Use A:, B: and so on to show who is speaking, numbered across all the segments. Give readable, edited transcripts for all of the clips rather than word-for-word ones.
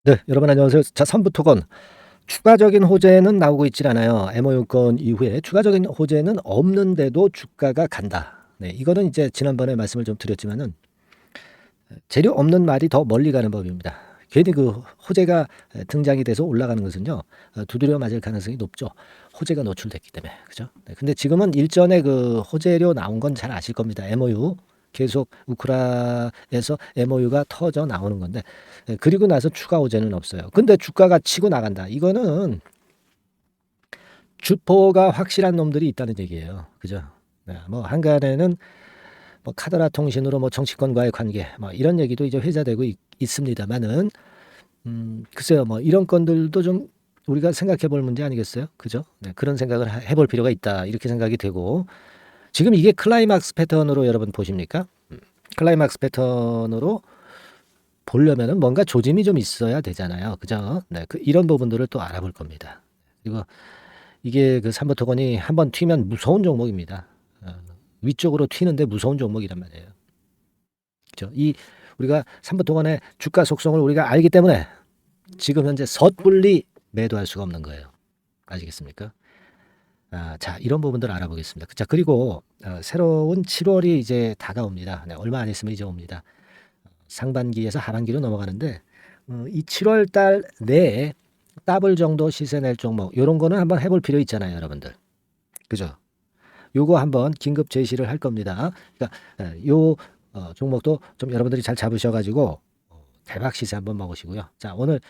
A: 네, 여러분 안녕하세요. 자, 3부 토건. 추가적인 호재는 나오고 있질 않아요. MOU 건 이후에 추가적인 호재는 없는데도 주가가 간다. 네, 이거는 이제 지난번에 말씀을 좀 드렸지만은 재료 없는 말이 더 멀리 가는 법입니다. 괜히 그 호재가 등장이 돼서 올라가는 것은요, 두드려 맞을 가능성이 높죠. 호재가 노출됐기 때문에. 그죠? 네, 근데 지금은 일전에 그 호재료 나온 건 잘 아실 겁니다. MOU. 계속 우크라에서 MOU가 터져 나오는 건데, 그리고 나서 추가 호재는 없어요. 근데 주가가 치고 나간다. 이거는 주포가 확실한 놈들이 있다는 얘기예요. 그죠? 네, 뭐 한간에는 뭐 카더라 통신으로 뭐 정치권과의 관계 뭐 이런 얘기도 이제 회자되고 있습니다만은 글쎄요, 뭐 이런 건들도 좀 우리가 생각해 볼 문제 아니겠어요? 그죠? 네, 그런 생각을 해볼 필요가 있다. 이렇게 생각이 되고, 지금 이게 클라이막스 패턴으로 여러분 보십니까? 클라이막스 패턴으로 보려면은 뭔가 조짐이 좀 있어야 되잖아요. 그죠? 네, 이런 부분들을 또 알아볼 겁니다. 그리고 이게 그 삼부 토건이 한번 튀면 무서운 종목입니다. 위쪽으로 튀는데 무서운 종목이란 말이에요. 그죠? 우리가 삼부 토건의 주가 속성을 우리가 알기 때문에 지금 현재 섣불리 매도할 수가 없는 거예요. 아시겠습니까? 자, 이런 부분들 알아보겠습니다. 자, 그리고 새로운 7월이 이제 다가옵니다. 네, 얼마 안 있으면 이제 옵니다. 상반기에서 하반기로 넘어가는데, 이 7월 달 내에 더블 정도 시세 낼 종목, 요런 거는 한번 해볼 필요 있잖아요, 여러분들. 그죠? 요거 한번 긴급 제시를 할 겁니다. 그러니까 요 종목도 좀 여러분들이 잘 잡으셔가지고 대박 시세 한번 먹으시고요. 자, 오늘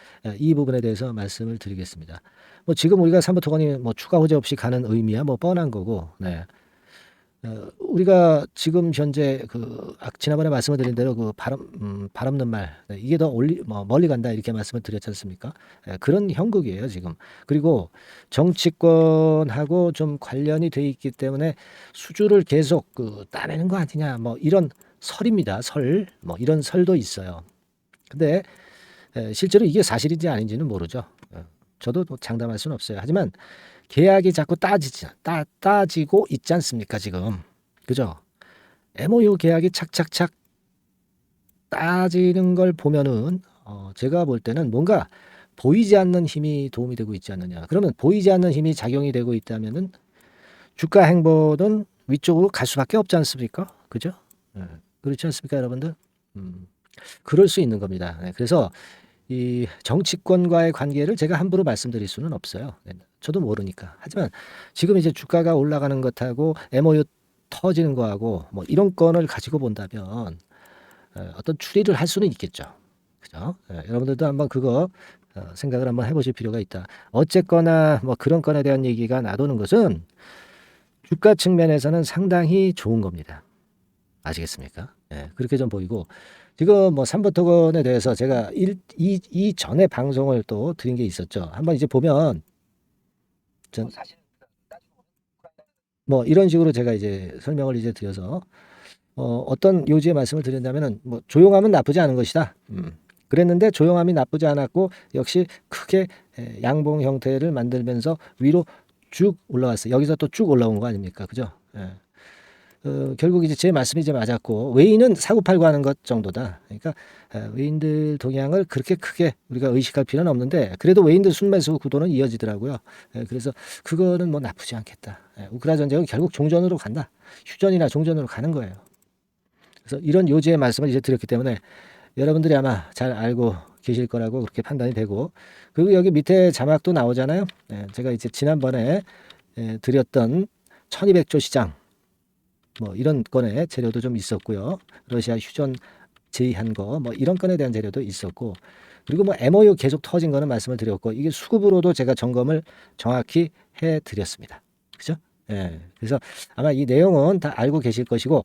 A: 이 부분에 대해서 말씀을 드리겠습니다. 뭐 지금 우리가 삼부 토건이 뭐 추가 호재 없이 가는 의미야 뭐 뻔한 거고, 네. 우리가 지금 현재 지난번에 말씀을 드린 대로 그 발 없는 말, 네, 이게 더 멀리 간다 이렇게 말씀을 드렸지 않습니까? 그런 형국이에요 지금. 그리고 정치권하고 좀 관련이 돼 있기 때문에 수주를 계속 따내는 거 아니냐 뭐 이런 설입니다. 뭐 이런 설도 있어요. 근데 실제로 이게 사실인지 아닌지는 모르죠. 저도 뭐 장담할 수는 없어요. 하지만 계약이 자꾸 따지고 있지 않습니까, 지금. 그죠? MOU 계약이 착착착 따지는 걸 보면은, 제가 볼 때는 뭔가 보이지 않는 힘이 도움이 되고 있지 않느냐. 그러면 보이지 않는 힘이 작용이 되고 있다면은 주가 행보는 위쪽으로 갈 수밖에 없지 않습니까? 그죠? 그렇지 않습니까, 여러분들? 그럴 수 있는 겁니다. 네, 그래서 이 정치권과의 관계를 제가 함부로 말씀드릴 수는 없어요. 네, 저도 모르니까. 하지만 지금 이제 주가가 올라가는 것하고 MOU 터지는 거하고 뭐 이런 건을 가지고 본다면 어떤 추리를 할 수는 있겠죠. 그죠? 여러분들도 한번 그거 생각을 한번 해보실 필요가 있다. 어쨌거나 뭐 그런 건에 대한 얘기가 나도는 것은 주가 측면에서는 상당히 좋은 겁니다. 아시겠습니까? 그렇게 좀 보이고, 지금 뭐 삼부토건에 대해서 제가 이 전에 방송을 또 드린 게 있었죠. 한번 이제 보면 뭐 이런 식으로 제가 이제 설명을 이제 드려서 어떤 요지의 말씀을 드린다면은 뭐 조용하면 나쁘지 않은 것이다. 그랬는데 조용함이 나쁘지 않았고 역시 크게 양봉 형태를 만들면서 위로 쭉 올라왔어요. 여기서 또 쭉 올라온 거 아닙니까? 그죠? 결국 이제 제 말씀이 이제 맞았고, 외인은 사고팔고 하는 것 정도다. 그러니까 외인들 동향을 그렇게 크게 우리가 의식할 필요는 없는데, 그래도 외인들 순매수 구도는 이어지더라고요. 그래서 그거는 뭐 나쁘지 않겠다. 우크라 전쟁은 결국 종전으로 간다. 휴전이나 종전으로 가는 거예요. 그래서 이런 요지의 말씀을 이제 드렸기 때문에 여러분들이 아마 잘 알고 계실 거라고 그렇게 판단이 되고, 그리고 여기 밑에 자막도 나오잖아요. 제가 이제 지난번에 드렸던 1200조 시장 뭐 이런 건의 재료도 좀 있었고요. 러시아 휴전 제의한 거 뭐 이런 건에 대한 재료도 있었고, 그리고 뭐 MOU 계속 터진 거는 말씀을 드렸고, 이게 수급으로도 제가 점검을 정확히 해 드렸습니다. 그죠? 그래서 아마 이 내용은 다 알고 계실 것이고,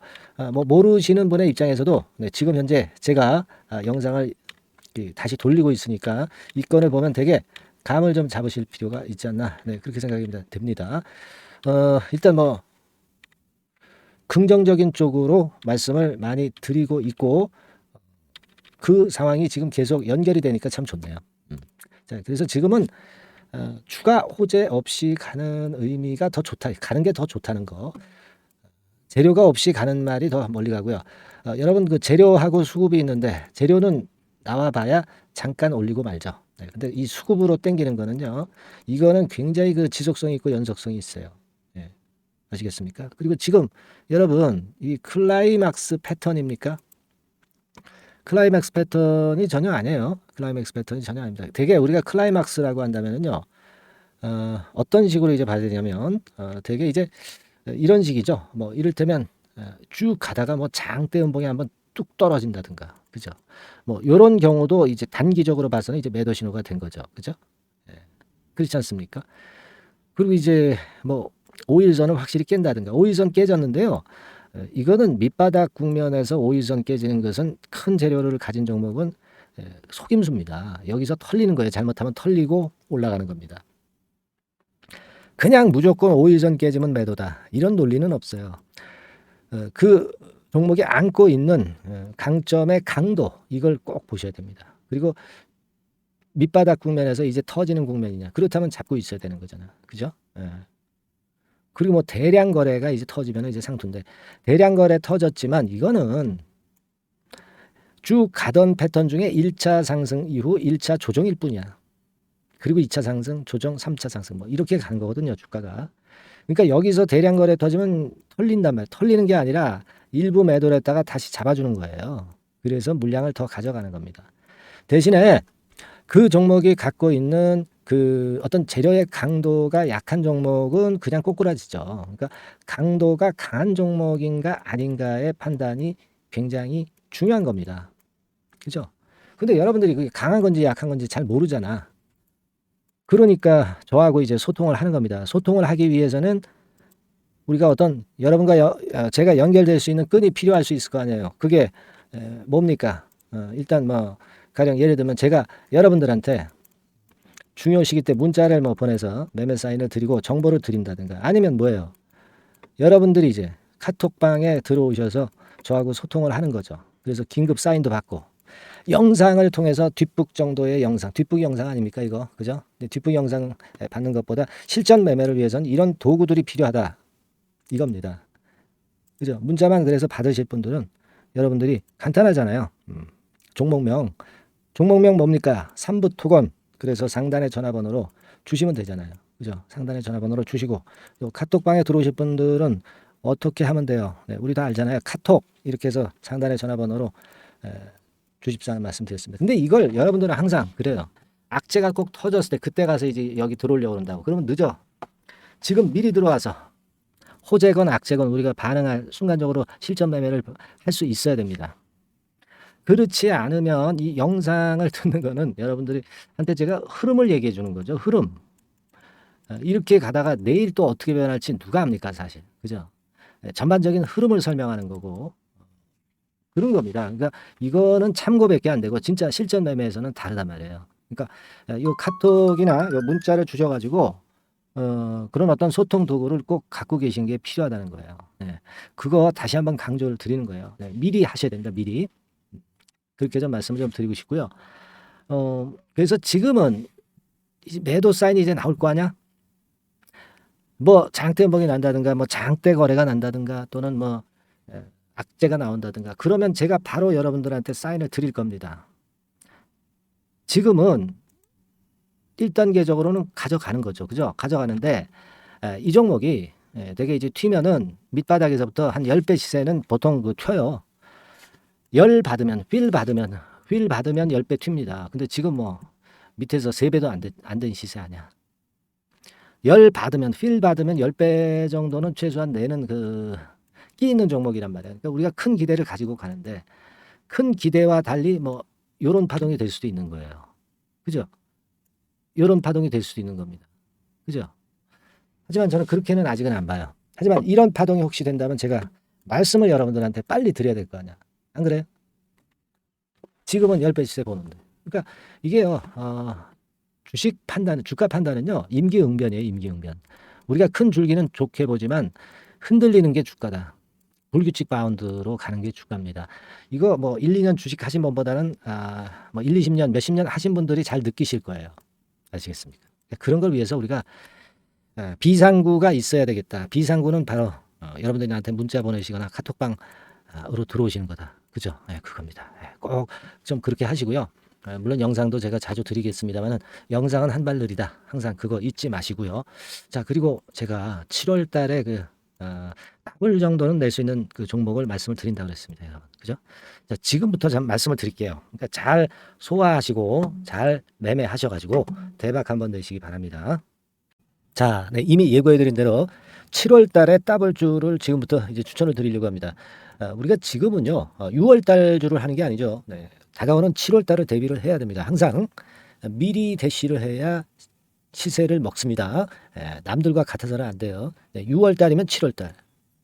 A: 뭐 모르시는 분의 입장에서도 지금 현재 제가 영상을 다시 돌리고 있으니까 이 건을 보면 되게 감을 좀 잡으실 필요가 있지 않나, 그렇게 생각이 됩니다. 일단 뭐 긍정적인 쪽으로 말씀을 많이 드리고 있고, 그 상황이 지금 계속 연결이 되니까 참 좋네요. 자, 그래서 지금은 추가 호재 없이 가는 의미가 더 좋다. 가는 게 더 좋다는 거. 재료가 없이 가는 말이 더 멀리 가고요. 여러분 그 재료하고 수급이 있는데, 재료는 나와 봐야 잠깐 올리고 말죠. 근데 이 수급으로 땡기는 거는요, 이거는 굉장히 그 지속성이 있고 연속성이 있어요. 예, 아시겠습니까? 그리고 지금 여러분 이 클라이막스 패턴입니까? 클라이맥스 패턴이 전혀 아니에요. 클라이맥스 패턴이 전혀 아닙니다. 되게 우리가 클라이막스라고 한다면은요, 어떤 식으로 이제 봐야 되냐면, 되게 이제 이런 식이죠. 뭐 이를테면 쭉 가다가 뭐 장대 음봉이 한번 뚝 떨어진다든가, 그죠? 뭐 요런 경우도 이제 단기적으로 봐서는 이제 매도 신호가 된 거죠, 그죠? 예, 그렇지 않습니까? 그리고 이제 뭐 5일선을 확실히 깬다든가, 5일선 깨졌는데요. 이거는 밑바닥 국면에서 5일선 깨지는 것은 큰 재료를 가진 종목은 속임수입니다. 여기서 털리는 거예요. 잘못하면 털리고 올라가는 겁니다. 그냥 무조건 5일선 깨지면 매도다. 이런 논리는 없어요. 그 종목이 안고 있는 강점의 강도, 이걸 꼭 보셔야 됩니다. 그리고 밑바닥 국면에서 이제 터지는 국면이냐. 그렇다면 잡고 있어야 되는 거잖아. 그죠? 그리고 뭐 대량 거래가 이제 터지면 이제 상투인데, 대량 거래 터졌지만 이거는 쭉 가던 패턴 중에 1차 상승 이후 1차 조정일 뿐이야. 그리고 2차 상승, 조정, 3차 상승 뭐 이렇게 가는 거거든요, 주가가. 그러니까 여기서 대량 거래 터지면 털린단 말이에요. 털리는 게 아니라 일부 매도를 했다가 다시 잡아주는 거예요. 그래서 물량을 더 가져가는 겁니다. 대신에 그 종목이 갖고 있는 그 어떤 재료의 강도가 약한 종목은 그냥 꼬꾸라지죠. 그러니까 강도가 강한 종목인가 아닌가의 판단이 굉장히 중요한 겁니다. 그죠? 근데 여러분들이 그게 강한 건지 약한 건지 잘 모르잖아. 그러니까 저하고 이제 소통을 하는 겁니다. 소통을 하기 위해서는 우리가 어떤 여러분과 제가 연결될 수 있는 끈이 필요할 수 있을 거 아니에요. 그게 뭡니까? 일단 뭐 가령 예를 들면 제가 여러분들한테 중요 시기 때 문자를 뭐 보내서 매매 사인을 드리고 정보를 드린다든가, 아니면 뭐예요? 여러분들이 이제 카톡방에 들어오셔서 저하고 소통을 하는 거죠. 그래서 긴급 사인도 받고, 영상을 통해서 뒷북 정도의 영상, 뒷북 영상 아닙니까 이거, 그죠? 뒷북 영상 받는 것보다 실전 매매를 위해서는 이런 도구들이 필요하다, 이겁니다. 그죠? 문자만 그래서 받으실 분들은 여러분들이 간단하잖아요. 종목명 뭡니까? 삼부토건. 그래서 상단의 전화번호로 주시면 되잖아요. 그죠? 상단의 전화번호로 주시고, 또 카톡방에 들어오실 분들은 어떻게 하면 돼요? 네, 우리 다 알잖아요. 카톡 이렇게 해서 상단의 전화번호로 주십사는 말씀드렸습니다. 근데 이걸 여러분들은 항상 그래요. 악재가 꼭 터졌을 때 그때 가서 이제 여기 들어오려고 그런다고. 그러면 늦어. 지금 미리 들어와서 호재건 악재건 우리가 반응할, 순간적으로 실전 매매를 할 수 있어야 됩니다. 그렇지 않으면 이 영상을 듣는 거는 여러분들이 한테 제가 흐름을 얘기해 주는 거죠. 흐름. 이렇게 가다가 내일 또 어떻게 변할지 누가 압니까, 사실. 그죠? 전반적인 흐름을 설명하는 거고 그런 겁니다. 그러니까 이거는 참고밖에 안 되고 진짜 실전 매매에서는 다르단 말이에요. 그러니까 이 카톡이나 이 문자를 주셔가지고 그런 어떤 소통 도구를 꼭 갖고 계신 게 필요하다는 거예요. 네. 그거 다시 한번 강조를 드리는 거예요. 네. 미리 하셔야 됩니다. 미리. 그렇게 좀 말씀을 좀 드리고 싶고요. 그래서 지금은 이제 매도 사인이 이제 나올 거 아니야? 뭐 장대 음봉이 난다든가, 뭐 장대 거래가 난다든가, 또는 뭐 악재가 나온다든가, 그러면 제가 바로 여러분들한테 사인을 드릴 겁니다. 지금은 1단계적으로는 가져가는 거죠. 그죠? 가져가는데 이 종목이 되게 이제 튀면은 밑바닥에서부터 한 10배 시세는 보통 그 튀어요. 휠 받으면 10배 튑니다. 근데 지금 뭐 밑에서 3배도 안 된 시세 아니야. 휠 받으면 10배 정도는 최소한 내는 그 끼 있는 종목이란 말이야. 그러니까 우리가 큰 기대를 가지고 가는데, 큰 기대와 달리 뭐 요런 파동이 될 수도 있는 거예요. 그죠? 요런 파동이 될 수도 있는 겁니다. 그죠? 하지만 저는 그렇게는 아직은 안 봐요. 하지만 이런 파동이 혹시 된다면 제가 말씀을 여러분들한테 빨리 드려야 될 거 아니야. 안 그래요? 지금은 10배 시세 보는데. 그러니까 이게요, 주식 판단, 주가 판단은요, 임기응변이에요, 임기응변. 우리가 큰 줄기는 좋게 보지만 흔들리는 게 주가다. 불규칙 바운드로 가는 게 주가입니다. 이거 뭐 1, 2년 주식 하신 분보다는 뭐 1, 20년, 몇십 년 하신 분들이 잘 느끼실 거예요. 아시겠습니까? 그런 걸 위해서 우리가 비상구가 있어야 되겠다. 비상구는 바로 여러분들이 나한테 문자 보내시거나 카톡방으로 들어오시는 거다. 그죠? 네, 그겁니다. 네, 꼭 좀 그렇게 하시고요. 물론 영상도 제가 자주 드리겠습니다만은 영상은 한 발 느리다. 항상 그거 잊지 마시고요. 자, 그리고 제가 7월 달에 더블 정도는 낼 수 있는 그 종목을 말씀을 드린다고 그랬습니다, 여러분. 그죠? 자, 지금부터 좀 말씀을 드릴게요. 그러니까 잘 소화하시고 잘 매매하셔가지고 대박 한번 내시기 바랍니다. 자, 네, 이미 예고해드린 대로 7월 달에 더블주를 지금부터 이제 추천을 드리려고 합니다. 우리가 지금은요, 6월 달주를 하는 게 아니죠. 네, 다가오는 7월 달을 대비를 해야 됩니다. 항상 미리 대시를 해야 시세를 먹습니다. 남들과 같아서는 안 돼요. 네, 6월 달이면 7월 달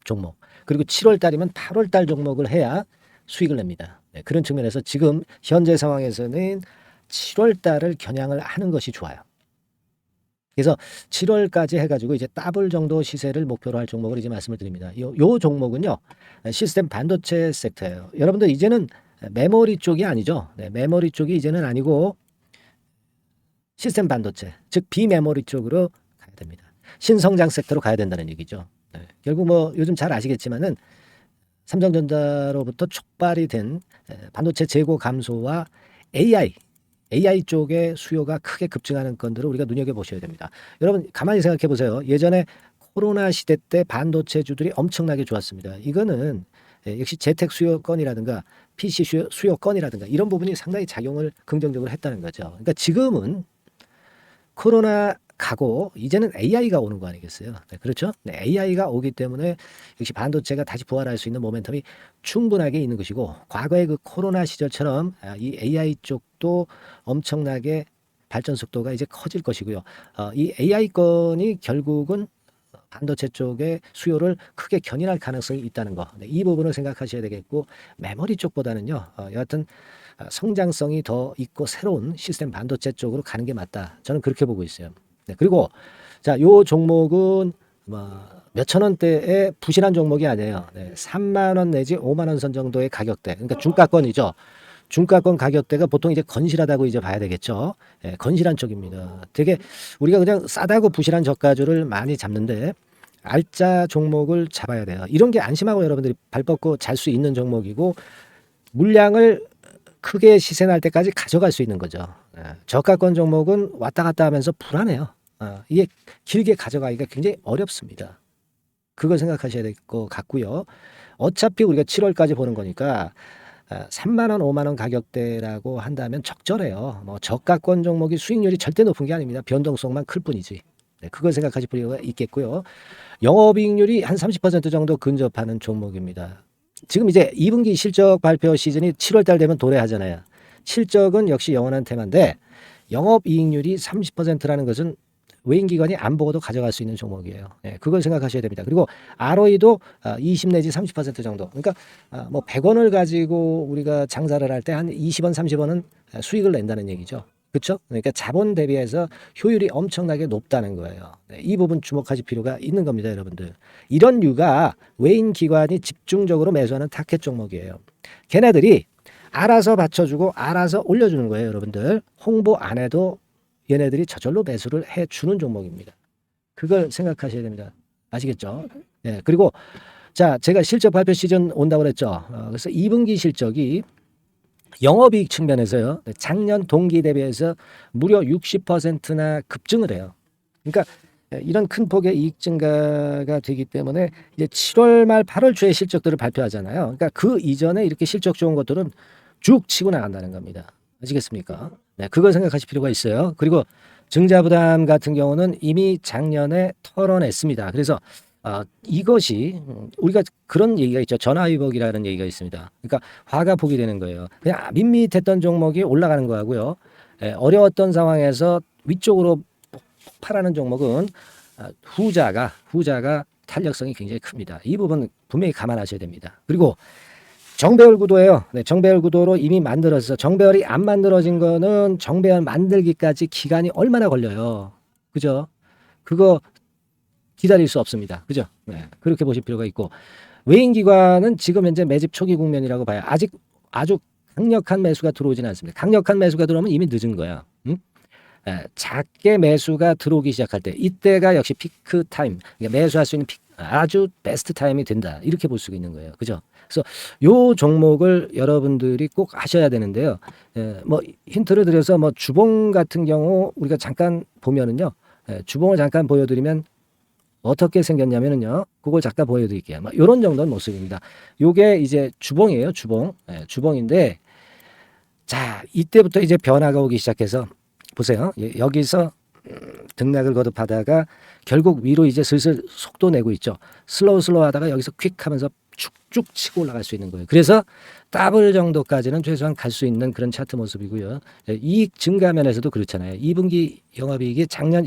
A: 종목, 그리고 7월 달이면 8월 달 종목을 해야 수익을 냅니다. 네, 그런 측면에서 지금 현재 상황에서는 7월 달을 겨냥을 하는 것이 좋아요. 그래서 7월까지 해가지고 이제 더블 정도 시세를 목표로 할 종목을 이제 말씀을 드립니다. 요 종목은요, 시스템 반도체 섹터예요. 여러분들 이제는 메모리 쪽이 아니죠. 네, 메모리 쪽이 이제는 아니고 시스템 반도체, 즉 비메모리 쪽으로 가야 됩니다. 신성장 섹터로 가야 된다는 얘기죠. 네, 결국 뭐 요즘 잘 아시겠지만은 삼성전자로부터 촉발이 된 반도체 재고 감소와 AI 쪽의 수요가 크게 급증하는 건들을 우리가 눈여겨보셔야 됩니다. 여러분 가만히 생각해 보세요. 예전에 코로나 시대 때 반도체주들이 엄청나게 좋았습니다. 이거는 역시 재택 수요건이라든가 PC 수요건이라든가 이런 부분이 상당히 작용을 긍정적으로 했다는 거죠. 그러니까 지금은 코로나 가고 이제는 AI가 오는 거 아니겠어요? 네, 그렇죠? 네, AI가 오기 때문에 역시 반도체가 다시 부활할 수 있는 모멘텀이 충분하게 있는 것이고, 과거의 그 코로나 시절처럼 이 AI 쪽도 엄청나게 발전 속도가 이제 커질 것이고요. 이 AI 건이 결국은 반도체 쪽의 수요를 크게 견인할 가능성이 있다는 거. 네, 이 부분을 생각하셔야 되겠고, 메모리 쪽보다는요, 여하튼 성장성이 더 있고 새로운 시스템 반도체 쪽으로 가는 게 맞다. 저는 그렇게 보고 있어요. 네, 그리고 자, 요 종목은 몇천 원대의 부실한 종목이 아니에요. 네, 3만 원 내지 5만 원 선 정도의 가격대. 그러니까 중가권이죠. 중가권 가격대가 보통 이제 건실하다고 이제 봐야 되겠죠. 예, 건실한 쪽입니다. 되게 우리가 그냥 싸다고 부실한 저가주를 많이 잡는데 알짜 종목을 잡아야 돼요. 이런 게 안심하고 여러분들이 발 뻗고 잘 수 있는 종목이고, 물량을 크게 시세 날 때까지 가져갈 수 있는 거죠. 저가권 종목은 왔다 갔다 하면서 불안해요. 이게 길게 가져가기가 굉장히 어렵습니다. 그걸 생각하셔야 될 것 같고요. 어차피 우리가 7월까지 보는 거니까 3만 원, 5만 원 가격대라고 한다면 적절해요. 뭐 저가권 종목이 수익률이 절대 높은 게 아닙니다. 변동성만 클 뿐이지. 네, 그걸 생각하실 필요가 있겠고요. 영업이익률이 한 30% 정도 근접하는 종목입니다. 지금 이제 2분기 실적 발표 시즌이 7월 달 되면 도래하잖아요. 실적은 역시 영원한 테마인데 영업이익률이 30%라는 것은 외인기관이 안 보고도 가져갈 수 있는 종목이에요. 네, 그걸 생각하셔야 됩니다. 그리고 ROE도 20 내지 30% 정도. 그러니까 뭐 100원을 가지고 우리가 장사를 할 때 한 20원, 30원은 수익을 낸다는 얘기죠. 그렇죠? 그러니까 자본 대비해서 효율이 엄청나게 높다는 거예요. 네, 이 부분 주목하실 필요가 있는 겁니다, 여러분들. 이런 류가 외인 기관이 집중적으로 매수하는 타켓 종목이에요. 걔네들이 알아서 받쳐주고 알아서 올려주는 거예요, 여러분들. 홍보 안 해도 얘네들이 저절로 매수를 해주는 종목입니다. 그걸 생각하셔야 됩니다. 아시겠죠? 네, 그리고 자, 제가 실적 발표 시즌 온다고 그랬죠. 그래서 2분기 실적이 영업이익 측면에서요, 작년 동기 대비해서 무려 60%나 급증을 해요. 그러니까 이런 큰 폭의 이익 증가가 되기 때문에 이제 7월 말 8월 초에 실적들을 발표하잖아요. 그러니까 그 이전에 이렇게 실적 좋은 것들은 쭉 치고 나간다는 겁니다. 아시겠습니까? 네, 그걸 생각하실 필요가 있어요. 그리고 증자부담 같은 경우는 이미 작년에 털어냈습니다. 그래서 이것이 우리가 그런 얘기가 있죠. 전화위복이라는 얘기가 있습니다. 그러니까 화가 복이 되는 거예요. 그냥 밋밋했던 종목이 올라가는 거하고요. 어려웠던 상황에서 위쪽으로 폭발하는 종목은 후자가 탄력성이 굉장히 큽니다. 이 부분 분명히 감안하셔야 됩니다. 그리고 정배열 구도예요. 네, 정배열 구도로 이미 만들어서 정배열이 안 만들어진 거는 정배열 만들기까지 기간이 얼마나 걸려요. 그죠? 그거 기다릴 수 없습니다. 그죠? 네, 그렇게 보실 필요가 있고, 외인기관은 지금 현재 매집 초기 국면이라고 봐요. 아직 아주 강력한 매수가 들어오지는 않습니다. 강력한 매수가 들어오면 이미 늦은 거야. 응? 작게 매수가 들어오기 시작할 때, 이때가 역시 피크 타임, 그러니까 매수할 수 있는 아주 베스트 타임이 된다. 이렇게 볼 수가 있는 거예요. 그죠? 그래서 요 종목을 여러분들이 꼭 하셔야 되는데요. 뭐 힌트를 드려서 뭐 주봉 같은 경우 우리가 잠깐 보면은요. 주봉을 잠깐 보여드리면 어떻게 생겼냐면은요. 그걸 잠깐 보여드릴게요. 뭐 이런 정도는 모습입니다. 요게 이제 주봉이에요. 주봉. 주봉인데 자 이때부터 이제 변화가 오기 시작해서 보세요. 여기서 등락을 거듭하다가 결국 위로 이제 슬슬 속도 내고 있죠. 슬로우 하다가 여기서 퀵 하면서 쭉쭉 치고 올라갈 수 있는 거예요. 그래서 더블 정도까지는 최소한 갈 수 있는 그런 차트 모습이고요. 이익 증가 면에서도 그렇잖아요. 2분기 영업이익이 작년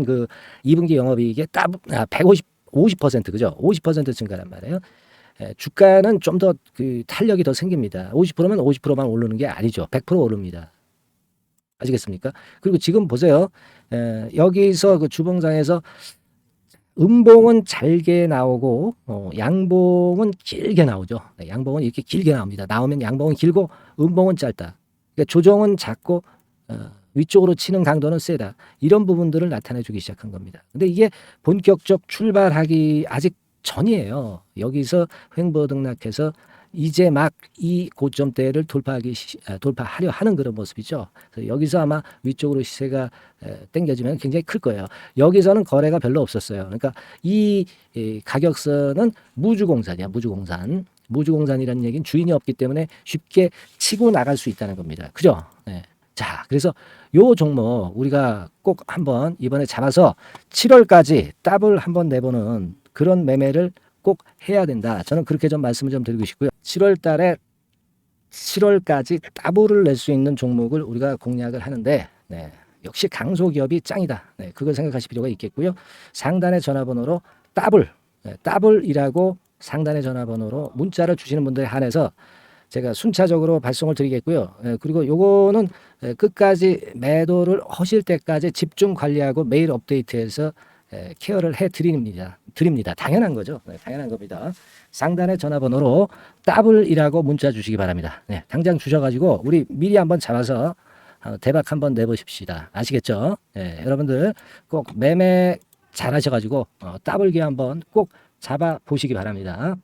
A: 그 2분기 영업이익이 50% 그죠? 50% 증가란 말이에요. 주가는 좀 더 그 탄력이 더 생깁니다. 50%면 50%만 오르는 게 아니죠. 100% 오릅니다. 아시겠습니까? 그리고 지금 보세요. 여기서 그 주봉상에서 음봉은 잘게 나오고 양봉은 길게 나오죠. 양봉은 이렇게 길게 나옵니다. 나오면 양봉은 길고 음봉은 짧다. 그러니까 조정은 작고 위쪽으로 치는 강도는 세다. 이런 부분들을 나타내 주기 시작한 겁니다. 근데 이게 본격적 출발하기 아직 전이에요. 여기서 횡보 등락해서 이제 막 이 고점대를 돌파하려 하는 그런 모습이죠. 그래서 여기서 아마 위쪽으로 시세가 당겨지면 굉장히 클 거예요. 여기서는 거래가 별로 없었어요. 그러니까 이 가격선은 무주공산이야. 무주공산이라는 얘기는 주인이 없기 때문에 쉽게 치고 나갈 수 있다는 겁니다. 그죠? 네. 자, 그래서 요 종목 우리가 꼭 한번 이번에 잡아서 7월까지 더블 한번 내보는 그런 매매를 꼭 해야 된다. 저는 그렇게 좀 말씀을 좀 드리고 싶고요. 7월 달에 7월까지 더블을 낼 수 있는 종목을 우리가 공략을 하는데 역시 강소기업이 짱이다. 그걸 생각하실 필요가 있겠고요. 상단의 전화번호로 더블이라고 상단의 전화번호로 문자를 주시는 분들에 한해서 제가 순차적으로 발송을 드리겠고요. 그리고 요거는 끝까지 매도를 하실 때까지 집중 관리하고 매일 업데이트해서 케어를 해 드립니다. 당연한 거죠. 당연한 겁니다. 상단의 전화번호로 더블이라고 문자 주시기 바랍니다. 당장 주셔가지고 우리 미리 한번 잡아서 대박 한번 내보십시다. 아시겠죠? 여러분들 꼭 매매 잘 하셔가지고 더블기 한번 꼭 잡아 보시기 바랍니다.